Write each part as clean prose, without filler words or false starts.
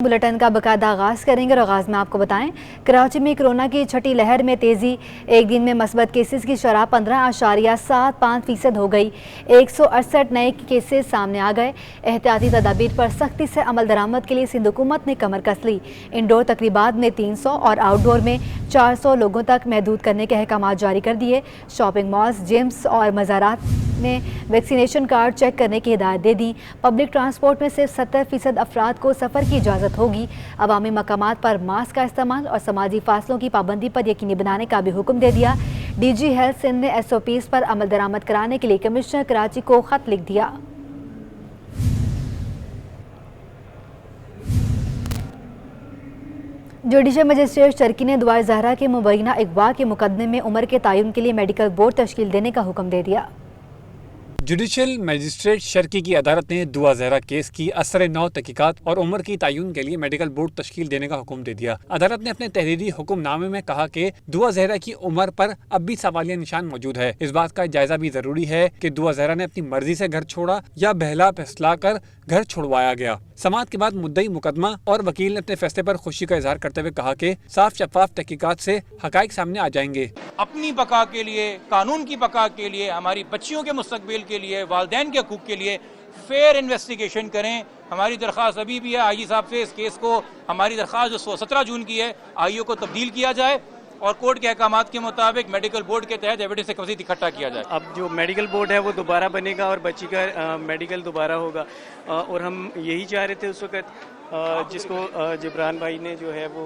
Bulletin का बाकायदा आगाज़ करेंगे और आगाज़ में आपको बताएं, कराची में कोरोना की छठी लहर में तेज़ी। एक दिन में मस्बत केसेस की शरह 15.75% हो गई। 168 नए केसेस सामने आ गए। एहतियाती तदाबीर पर सख्ती से अमल दरामद के लिए सिंध हुकूमत ने कमर कस ली। इंडोर तकरीबात में 300 और आउटडोर में 400 लोगों तक महदूद करने के अहकाम जारी कर दिए। शॉपिंग मॉल्स, जिम्स और मज़ारात ने वैक्सीनेशन कार्ड चेक करने की हिदायत दे दी। पब्लिक ट्रांसपोर्ट में सिर्फ 70% अफराद को सफ़र की इजाज़त होगी। अवामी मकामात पर मास्क का इस्तेमाल और समाजी फासलों की पाबंदी पर यकीनी बनाने का भी हुक्म दे दिया। DG हेल्थ सिंध ने SOPs पर अमल दरामद कराने के लिए कमिश्नर कराची को खत लिख दिया। जुडिशल मजिस्ट्रेट शर्की ने दुआ ज़हरा के मुबैना अगवा के मुकदमे में उम्र के तयन के लिए मेडिकल बोर्ड तश्कील देने का हुक्म दे दिया। जुडिशल मजिस्ट्रेट शर्की की अदालत ने दुआ ज़हरा केस की असर नौ तहकीकात और उम्र की तयन के लिए मेडिकल बोर्ड तश्कील देने का हुक्म दे दिया। अदालत ने अपने तहरीरी हुक्मनामे में कहा कि दुआ ज़हरा की उम्र पर अब भी सवालिया निशान मौजूद है। इस बात का जायजा भी जरूरी है कि दुआ ज़हरा ने अपनी मर्जी से घर छोड़ा या बहला फैसला कर घर छुड़वाया गया। समाअत के बाद मुद्दई मुकदमा और वकील ने अपने फैसले पर खुशी का इजहार करते हुए कहा कि साफ शफाफ तहकीकात से हकाइक सामने आ जाएंगे। अपनी बका के लिए, कानून की बका के लिए, हमारी बच्चियों के मुस्तकबिल के लिए, वालिदैन के हकूक़ के लिए फेयर इन्वेस्टिगेशन करें। हमारी दरख्वास्त अभी भी है IG साहब से, इस केस को हमारी दरख्वास्त जो 17 जून की है IO को तब्दील किया जाए और कोर्ट के अहकामात के मुताबिक मेडिकल बोर्ड के तहत एविडेंस एक मज़ीद इकट्ठा किया जाए। अब जो मेडिकल बोर्ड है वो दोबारा बनेगा और बच्ची का मेडिकल दोबारा होगा और हम यही चाह रहे थे उस वक्त जिसको जिब्रान भाई ने जो है वो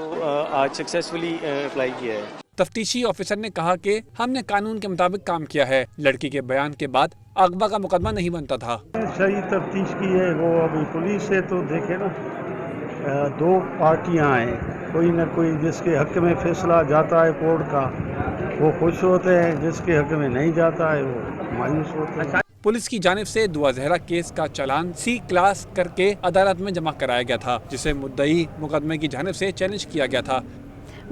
आज सक्सेसफुली अप्लाई किया है। तफ्तीशी ऑफिसर ने कहा कि हमने कानून के मुताबिक काम किया है। लड़की के बयान के बाद अगवा का मुकदमा नहीं बनता था। सही तफ्तीश की है वो। अभी पुलिस से तो देखे ना, दो पार्टियां हैं, कोई ना कोई जिसके हक में फैसला जाता है कोर्ट का वो खुश होते हैं, जिसके हक में नहीं जाता है वो मायूस होते हैं। पुलिस की जानिब से दुआ ज़हरा केस का चालान C क्लास करके अदालत में जमा कराया गया था, जिसे मुद्दई मुकदमे की जानिब से चैलेंज किया गया था।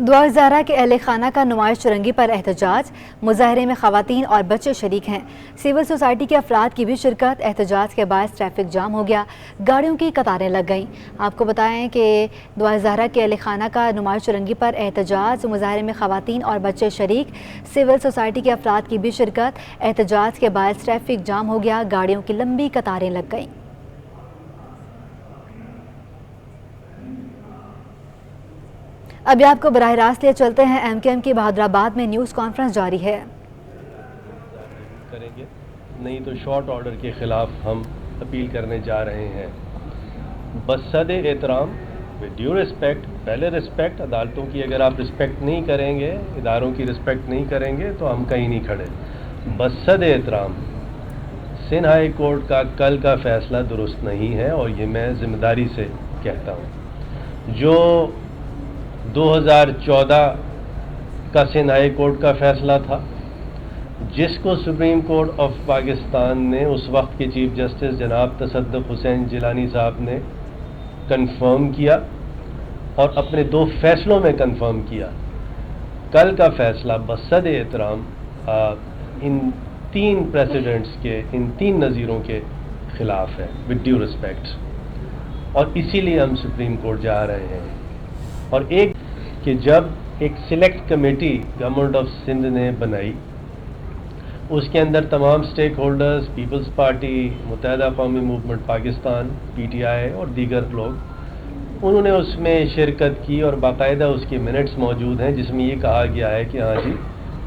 दुआ ज़हरा के अहले खाना का नुमाइश चुरंगी पर एहतजाज। मुजाहरे में ख़वातीन और बच्चे शरीक हैं। सिविल सोसाइटी के अफराद की भी शिरकत। एहतजाज के बायस ट्रैफिक जाम हो गया, गाड़ियों की कतारें लग गईं। आपको बताएं कि दुआ ज़हरा के अहले खाना का नुमाइश चुरंगी पर एहतजाज, मुजाहरे में ख़वातीन और बच्चे शरीक, सिविल सोसाइटी के अफराद की भी शिरकत। एहतजाज के बायस ट्रैफिक जाम हो गया, गाड़ियों की लंबी कतारें लग गईं। अभी आपको बराह रास्त ले चलते हैं। MKM की बहादुराबाद में न्यूज़ कॉन्फ्रेंस जारी है। करेंगे नहीं तो शॉर्ट ऑर्डर के खिलाफ हम अपील करने जा रहे हैं। बसद एहतराम, विद ड्यू रिस्पेक्ट, पहले रिस्पेक्ट अदालतों की अगर आप रिस्पेक्ट नहीं करेंगे, इदारों की रिस्पेक्ट नहीं करेंगे तो हम कहीं नहीं खड़े। बसद एहतराम, सिंध हाई कोर्ट का कल का फैसला दुरुस्त नहीं है और ये मैं ज़िम्मेदारी से कहता हूँ। जो 2014 का सिंध हाई कोर्ट का फैसला था, जिसको सुप्रीम कोर्ट ऑफ पाकिस्तान ने उस वक्त के चीफ जस्टिस जनाब तसद्दुक़ हुसैन जिलानी साहब ने कंफर्म किया और अपने 2 फैसलों में कंफर्म किया। कल का फैसला बसद एहतराम इन 3 प्रेसिडेंट्स के, इन 3 नज़ीरों के ख़िलाफ़ है, विद ड्यू रिस्पेक्ट, और इसीलिए हम सुप्रीम कोर्ट जा रहे हैं। और एक कि जब एक select committee government of Sindh ने बनाई, उसके अंदर तमाम stakeholders, Peoples Party, Muttahida Qaumi Movement Pakistan PTI और दीगर लोग, उन्होंने उसमें शिरकत की और बाकायदा उसके मिनट्स मौजूद हैं जिसमें ये कहा गया है कि हाँ जी,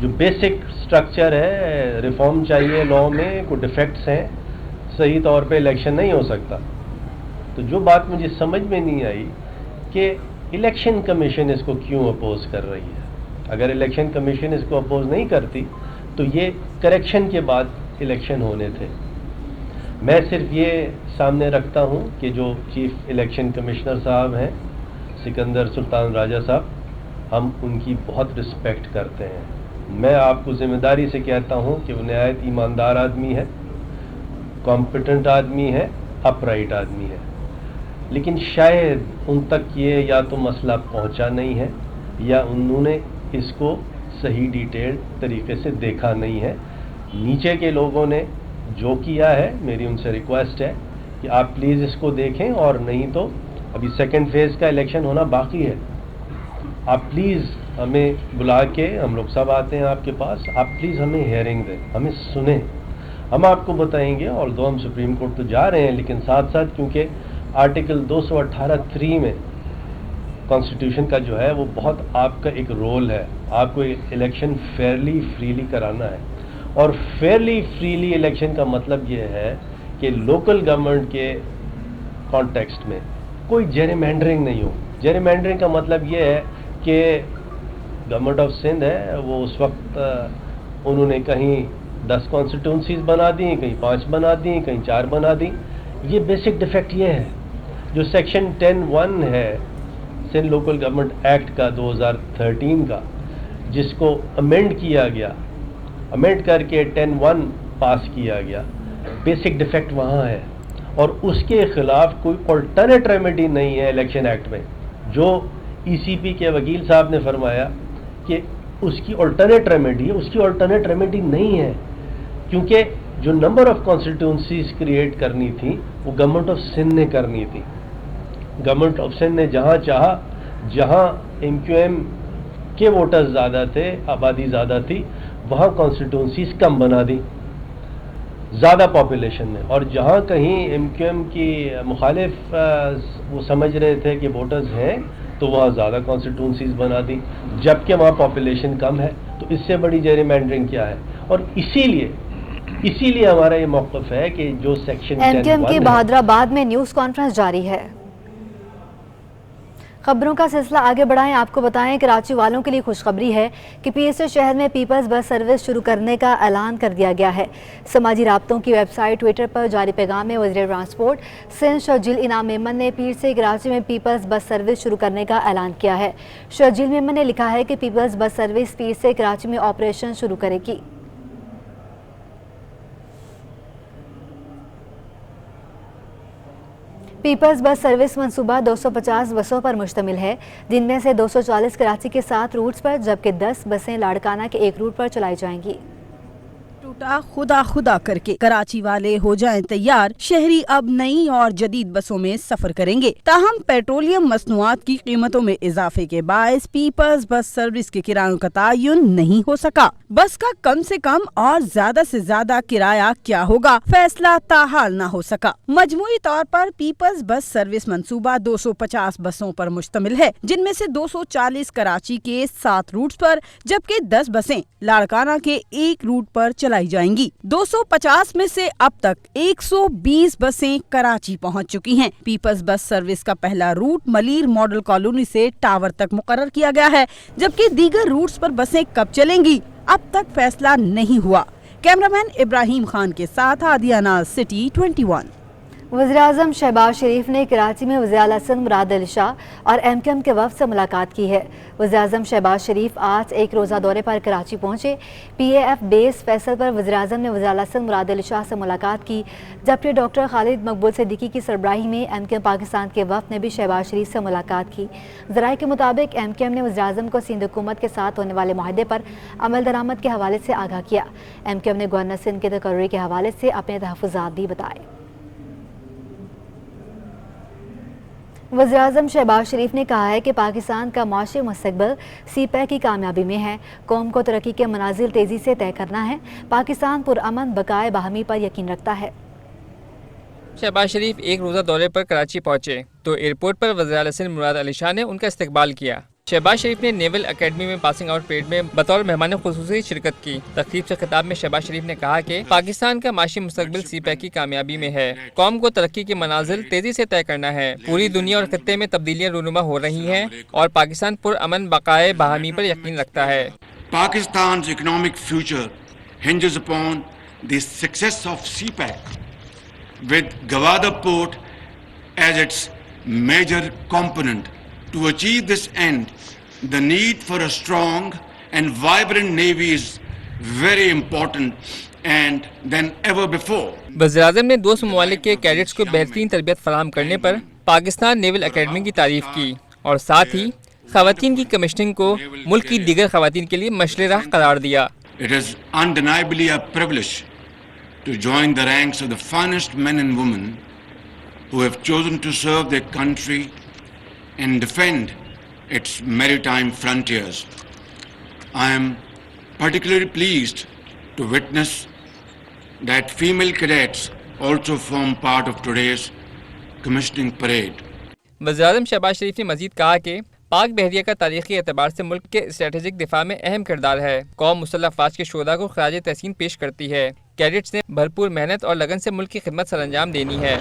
जो बेसिक स्ट्रक्चर है, रिफॉर्म चाहिए लॉ में, कुछ डिफेक्ट्स हैं, सही तौर पे इलेक्शन नहीं हो सकता। तो जो बात मुझे समझ में नहीं आई कि इलेक्शन कमीशन इसको क्यों अपोज कर रही है। अगर इलेक्शन कमीशन इसको अपोज नहीं करती तो ये करेक्शन के बाद इलेक्शन होने थे। मैं सिर्फ ये सामने रखता हूँ कि जो चीफ इलेक्शन कमिश्नर साहब हैं सिकंदर सुल्तान राजा साहब, हम उनकी बहुत रिस्पेक्ट करते हैं। मैं आपको ज़िम्मेदारी से कहता हूँ कि वो नहायत ईमानदार आदमी है, कॉम्पिटेंट आदमी है, अपराइट आदमी है, लेकिन शायद उन तक ये या तो मसला पहुंचा नहीं है या उन्होंने इसको सही डिटेल्ड तरीके से देखा नहीं है। नीचे के लोगों ने जो किया है, मेरी उनसे रिक्वेस्ट है कि आप प्लीज़ इसको देखें और नहीं तो ابھی سیکنڈ فیز کا الیکشن ہونا باقی ہے. آپ پلیز ہمیں بلا کے, ہم لوگ سب آتے ہیں آپ کے پاس, آپ پلیز ہمیں ہیئرنگ دیں, ہمیں سنیں, ہم آپ کو بتائیں گے. اور دو ہم سپریم کورٹ تو جا رہے ہیں, لیکن ساتھ ساتھ کیونکہ آرٹیکل 218(3) میں کانسٹیٹیوشن کا جو ہے وہ بہت آپ کا ایک رول ہے, آپ کو الیکشن فیئرلی فریلی کرانا ہے. اور فیئرلی فریلی الیکشن کا مطلب یہ ہے کہ لوکل گورنمنٹ کے کانٹیکسٹ میں کوئی جیرمینڈرنگ نہیں ہو. جیرمینڈرنگ کا مطلب یہ ہے کہ گورنمنٹ آف سندھ ہے, وہ اس وقت انہوں نے کہیں 10 کانسٹیٹوئنسیز بنا دیں, کہیں 5 بنا دیں, کہیں 4 بنا دیں. یہ بیسک ڈیفیکٹ یہ ہے. جو سیکشن 10(1) ہے سندھ لوکل گورنمنٹ ایکٹ کا 2013 کا, جس کو امینڈ کیا گیا, امینڈ کر کے 10(1) پاس کیا گیا, بیسک ڈیفیکٹ وہاں ہے. اور اس کے خلاف کوئی آلٹرنیٹ ریمیڈی نہیں ہے الیکشن ایکٹ میں. جو ای سی پی کے وکیل صاحب نے فرمایا کہ اس کی آلٹرنیٹ ریمیڈی ہے, اس کی آلٹرنیٹ ریمیڈی نہیں ہے, کیونکہ جو نمبر آف کانسٹیٹیوئنسیز کریٹ کرنی تھی وہ گورنمنٹ آف سندھ نے کرنی تھی. گورنمنٹ آف سندھ نے جہاں چاہا, جہاں ایم کیو ایم کے ووٹرز زیادہ تھے, آبادی زیادہ تھی, وہاں کانسٹیٹیوئنسیز کم بنا دی زیادہ پاپولیشن میں. اور جہاں کہیں ایم کیو ایم کی مخالف وہ سمجھ رہے تھے کہ ووٹرز ہیں, تو وہاں زیادہ کانسٹیٹیوئنسیز بنا دی, جبکہ وہاں پاپولیشن کم ہے. تو اس سے بڑی جیرمینڈرنگ کیا ہے؟ اور اسی لیے ہمارا یہ موقف ہے کہ جو سیکشن ایم کیو ایم کی بہادر آباد میں نیوز کانفرنس جاری ہے. خبروں کا سلسلہ آگے بڑھائیں. آپ کو بتائیں کراچی والوں کے لیے خوشخبری ہے کہ پی ایس اے شہر میں پیپلز بس سروس شروع کرنے کا اعلان کر دیا گیا ہے. سماجی رابطوں کی ویب سائٹ ٹویٹر پر جاری پیغام میں وزیر ٹرانسپورٹ سندھ شرجیل انعام میمن نے پیر سے کراچی میں پیپلز بس سروس شروع کرنے کا اعلان کیا ہے. شرجیل میمن نے لکھا ہے کہ پیپلز بس سروس پیر سے کراچی میں آپریشن شروع کرے گی. پیپلز بس سروس منصوبہ 250 بسوں پر مشتمل ہے, جن میں سے 240 کراچی کے 7 روٹس پر جبکہ 10 بسیں لاڑکانہ کے 1 روٹ پر چلائی جائیں گی. ٹوٹا خدا کر کے کراچی والے ہو جائیں تیار, شہری اب نئی اور جدید بسوں میں سفر کریں گے. تاہم پیٹرولیم مصنوعات کی قیمتوں میں اضافے کے باعث پیپلز بس سروس کے کرایوں کا تعین نہیں ہو سکا. بس کا کم سے کم اور زیادہ سے زیادہ کرایہ کیا ہوگا, فیصلہ تاحال نہ ہو سکا. مجموعی طور پر پیپلز بس سروس منصوبہ 250 بسوں پر مشتمل ہے, جن میں سے 240 کراچی کے 7 روٹس پر جبکہ 10 بسیں لاڑکانہ کے 1 روٹ پر چلائی جائیں گی. 250 میں سے اب تک 120 بسیں کراچی پہنچ چکی ہیں. پیپلز بس سروس کا پہلا روٹ ملیر ماڈل کالونی سے ٹاور تک مقرر کیا گیا ہے, جبکہ دیگر روٹس پر بسیں کب چلیں گی اب تک فیصلہ نہیں ہوا. کیمرامین ابراہیم خان کے ساتھ عادیہ ناز, سٹی 21. وزیراعظم شہباز شریف نے کراچی میں وزیر اعلیٰ سندھ مراد علی شاہ اور ایم کیو ایم کے وفد سے ملاقات کی ہے. وزیراعظم شہباز شریف آج ایک روزہ دورے پر کراچی پہنچے. پی اے ایف بیس فیصل پر وزیراعظم نے وزیر اعلیٰ سندھ مراد علی شاہ سے ملاقات کی, جبکہ ڈاکٹر خالد مقبول صدیقی کی سربراہی میں ایم کیو ایم پاکستان کے وفد نے بھی شہباز شریف سے ملاقات کی. ذرائع کے مطابق ایم کیو ایم نے وزیراعظم کو سندھ حکومت کے ساتھ ہونے والے معاہدے پر عمل درآمد کے حوالے سے آگاہ کیا. ایم کیو ایم نے گورنر سندھ کے تقرری کے حوالے سے اپنے تحفظات بھی بتائے. وزیراعظم شہباز شریف نے کہا ہے کہ پاکستان کا معاشی مستقبل سی پیک کی کامیابی میں ہے. قوم کو ترقی کے منازل تیزی سے طے کرنا ہے. پاکستان پرامن بقائے باہمی پر یقین رکھتا ہے. شہباز شریف ایک روزہ دورے پر کراچی پہنچے تو ایئرپورٹ پر وزیر اعلیٰ سندھ مراد علی شاہ نے ان کا استقبال کیا. شہباز شریف نے نیول اکیڈمی میں پاسنگ آؤٹ پریڈ میں بطور مہمان خصوصی شرکت کی. تقریب سے خطاب میں شہباز شریف نے کہا کہ پاکستان کا معاشی مستقبل سی پیک کی کامیابی میں ہے. قوم کو ترقی کے منازل تیزی سے طے کرنا ہے. پوری دنیا اور خطے میں تبدیلیاں رونما ہو رہی ہیں اور پاکستان پرامن بقائے باہمی پر یقین رکھتا ہے. Pakistan's economic future hinges upon the success of CPEC, with Gwadar Port as its major component. To achieve this end, the need for a strong and vibrant navy is very important and than ever before. وزیراعظم نے دوست ممالک کے cadets کو بہترین تربیت فراہم کرنے پر پاکستان نیول اکیڈمی کی تعریف کی اور ساتھ ہی خواتین کی کمیشننگ کو ملک کی دیگر خواتین کے لیے مشعل راہ قرار دیا. It is undeniably a privilege to join the ranks of the finest men and women who have chosen to serve their country and defend its maritime frontiers. I am particularly pleased to witness that female cadets also form part of today's commissioning parade. वज़ीर-ए-आज़म शहबाज शरीफ ने मजीद कहा कि पाक बहरिया का तारीखी एतबार से मुल्क के स्ट्रेटेजिक दिफा में अहम किरदार है। कौम मुसल्लह अफवाज के शोहदा को खराज तहसीन पेश करती है। कैडेट्स ने भरपूर मेहनत और लगन से मुल्क की खिदमत सरअंजाम देनी है।